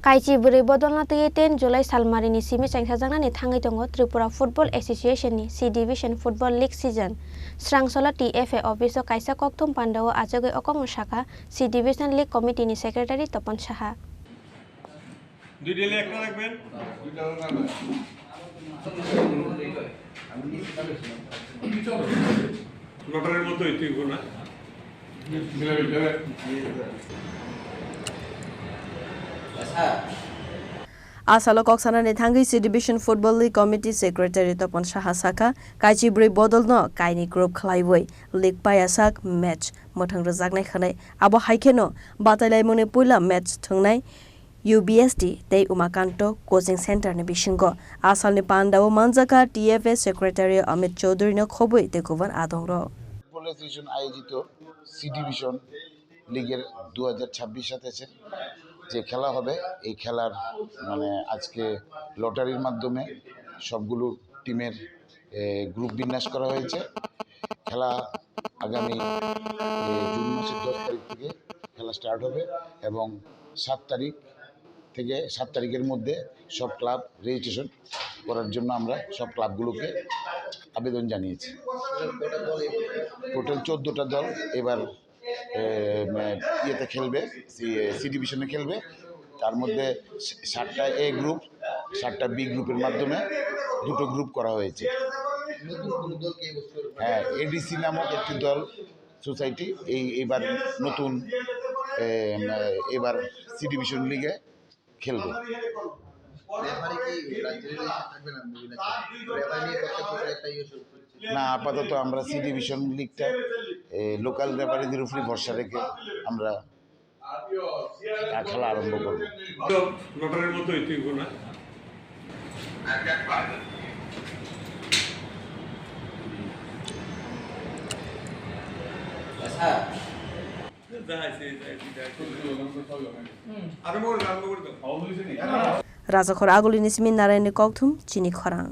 Kaiji buri bodolna tei 10 July salmarini simi changsajangnani thangai tongo Tripura Football Association ni C Division Football League season. Srangsola TFA office o kaisa kokthum pandao ajagoi okong shaka C Division League Committee ni secretary Topon Saha. Asalo Koksanani Thangi C Division Football League Committee Secretary Topon Saha Saka Kaiji Buri Bodol no Kaini Group Khlaiwoi League Payasak match Mothang Rajaknai Khanai Abo Haikeno Batalai Mone Puila match Thungnai UBSD Tei Umakanto Coaching Center ni Bishingo Asal ni Pandao Manjaka TFA Secretary Amit Chaudhary no Khoboi Tekovan Adongro football association আয়োজিত C division লিগের 2026 সাথে যে খেলা হবে এই খেলার আজকে লটারির মাধ্যমে সবগুলো টিমের গ্রুপ বিন্যাস করা হয়েছে খেলা আগামী জুন মাসের 10 তারিখ থেকে খেলা স্টার্ট হবে এবং 7 তারিখের মধ্যে সব ক্লাব রেজিস্ট্রেশন করার জন্য আমরা সব ক্লাবগুলোকে আবেদন জানিয়েছি টোটাল 14টা দল এবার ইয়েতে খেলবে সি ডিভিশনে খেলবে তার মধ্যে 7টা এ গ্রুপ 7টা বি গ্রুপের মাধ্যমে দুটো গ্রুপ করা হয়েছে হ্যাঁ এডিসি নামক একটি দল সোসাইটি এইবার নতুন এবার সি ডিভিশন লিগে খেলবে না আপাতত আমরা সি ডিভিশন লিগটা লোকাল রেফারিদের উপরই ভরসা রেখে আমরা খেলা আরম্ভ করব লটারির মতো এটিও না Rajakhor Agulini Smin Narayani Kokthum Chini Khorang